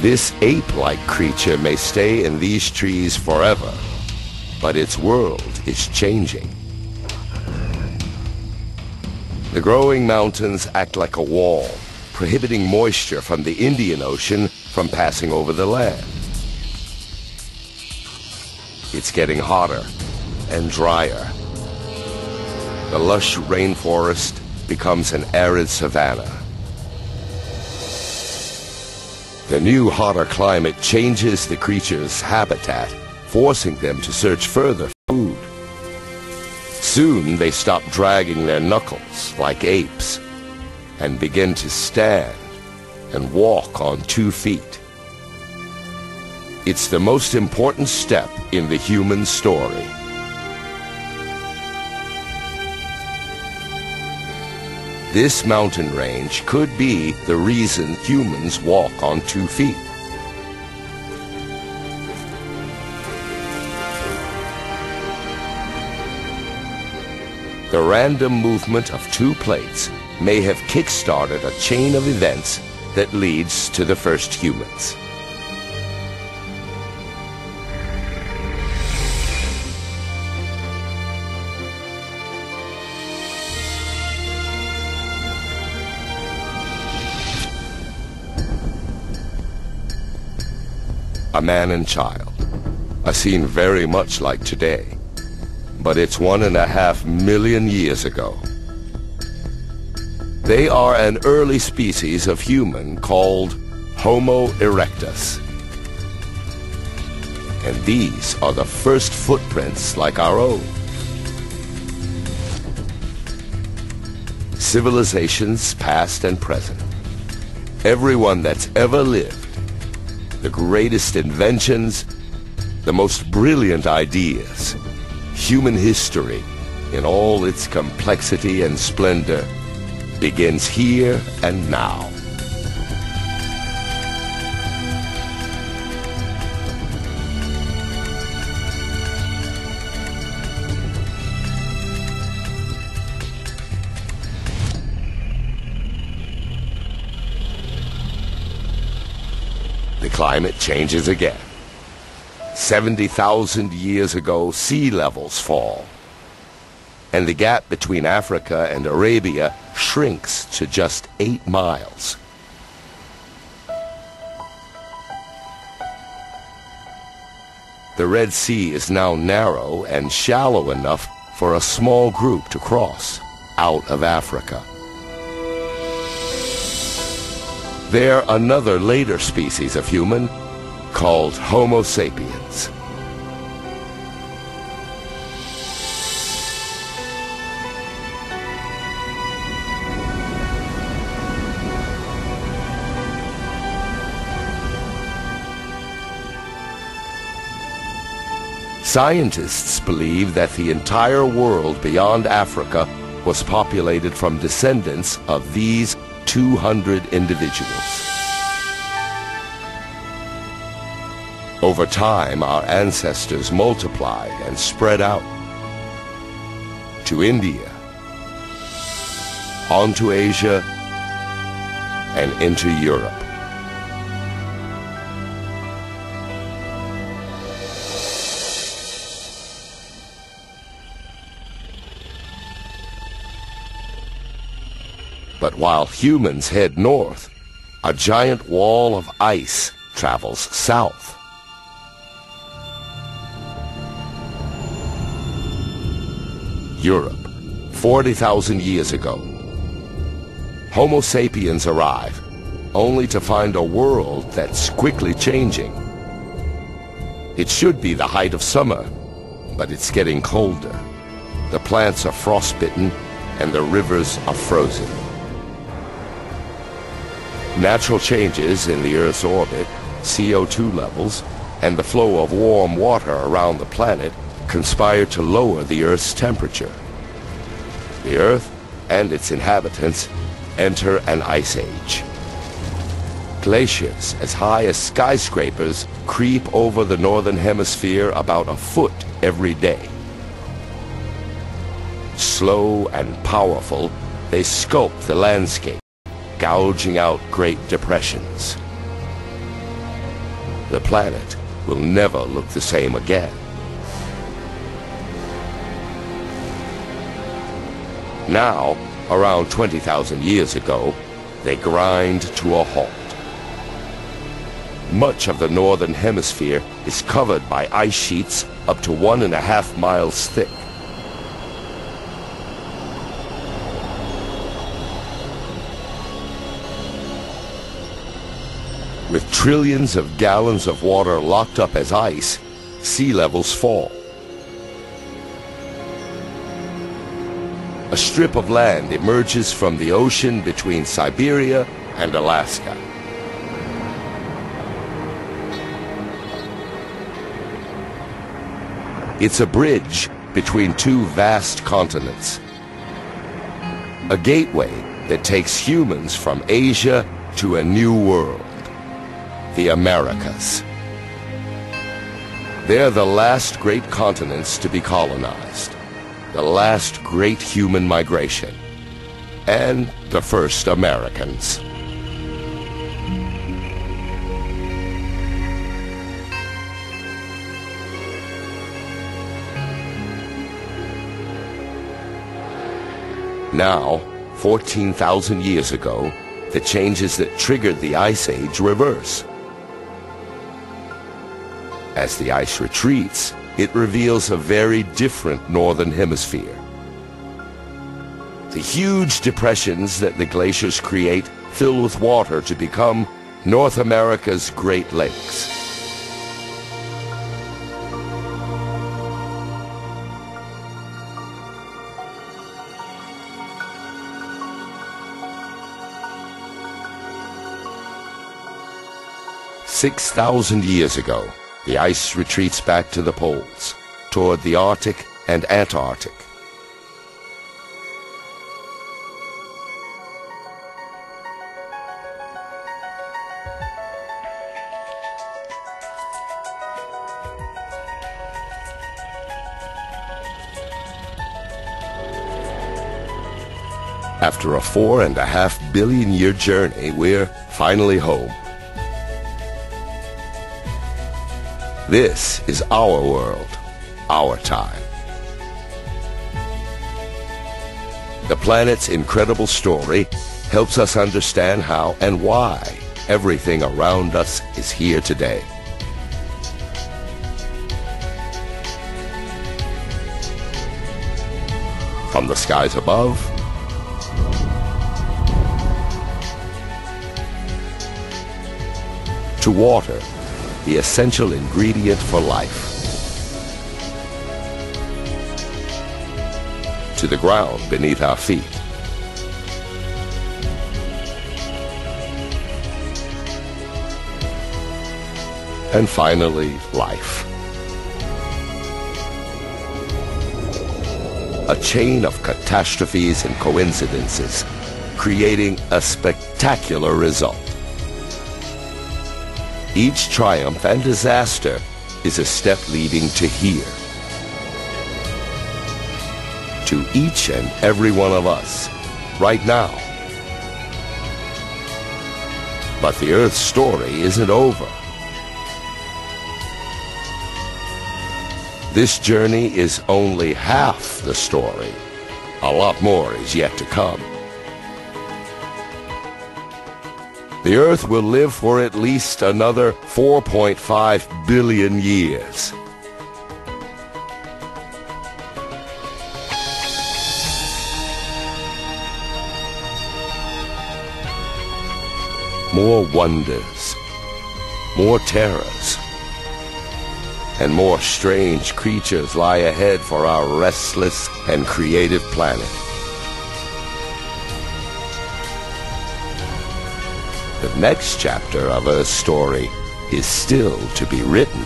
This ape-like creature may stay in these trees forever, but its world is changing. The growing mountains act like a wall, prohibiting moisture from the Indian Ocean from passing over the land. It's getting hotter and drier. The lush rainforest becomes an arid savanna. The new hotter climate changes the creatures' habitat, forcing them to search further for food. Soon they stop dragging their knuckles like apes and begin to stand and walk on 2 feet. It's the most important step in the human story. This mountain range could be the reason humans walk on 2 feet. The random movement of 2 plates may have kick-started a chain of events that leads to the first humans. A man and child, a scene very much like today, but it's 1.5 million years ago. They are an early species of human called Homo erectus. And these are the first footprints like our own. Civilizations past and present. Everyone that's ever lived. The greatest inventions, the most brilliant ideas, human history in all its complexity and splendor begins here and now. The climate changes again. 70,000 years ago, sea levels fall, and the gap between Africa and Arabia shrinks to just 8 miles. The Red Sea is now narrow and shallow enough for a small group to cross out of Africa. They're another later species of human called Homo sapiens. Scientists believe that the entire world beyond Africa was populated from descendants of these 200 individuals. Over time, our ancestors multiplied and spread out to India, onto Asia, and into Europe. But while humans head north, a giant wall of ice travels south. Europe, 40,000 years ago. Homo sapiens arrive, only to find a world that's quickly changing. It should be the height of summer, but it's getting colder. The plants are frostbitten, and the rivers are frozen. Natural changes in the Earth's orbit, CO2 levels, and the flow of warm water around the planet conspire to lower the Earth's temperature. The Earth and its inhabitants enter an ice age. Glaciers as high as skyscrapers creep over the northern hemisphere about a foot every day. Slow and powerful, they sculpt the landscape, gouging out great depressions. the planet will never look the same again. Now, around 20,000 years ago, they grind to a halt. Much of the northern hemisphere is covered by ice sheets up to 1.5 miles thick. With trillions of gallons of water locked up as ice, sea levels fall. A strip of land emerges from the ocean between Siberia and Alaska. It's a bridge between two vast continents. A gateway that takes humans from Asia to a new world, the Americas. They're the last great continents to be colonized, the last great human migration, and the first Americans. Now, 14,000 years ago, the changes that triggered the Ice Age reverse. As the ice retreats, it reveals a very different northern hemisphere. The huge depressions that the glaciers create fill with water to become North America's Great Lakes. "6,000 years ago, the ice retreats back to the poles, toward the Arctic and Antarctic. After a 4.5 billion year journey, we're finally home. This is our world, our time. The planet's incredible story helps us understand how and why everything around us is here today. From the skies above to water, the essential ingredient for life, to the ground beneath our feet, and finally, life. A chain of catastrophes and coincidences, creating a spectacular result. Each triumph and disaster is a step leading to here. To each and every one of us, right now. But the Earth's story isn't over. This journey is only half the story. A lot more is yet to come. The Earth will live for at least another 4.5 billion years. More wonders, more terrors, and more strange creatures lie ahead for our restless and creative planet. The next chapter of Earth's story is still to be written.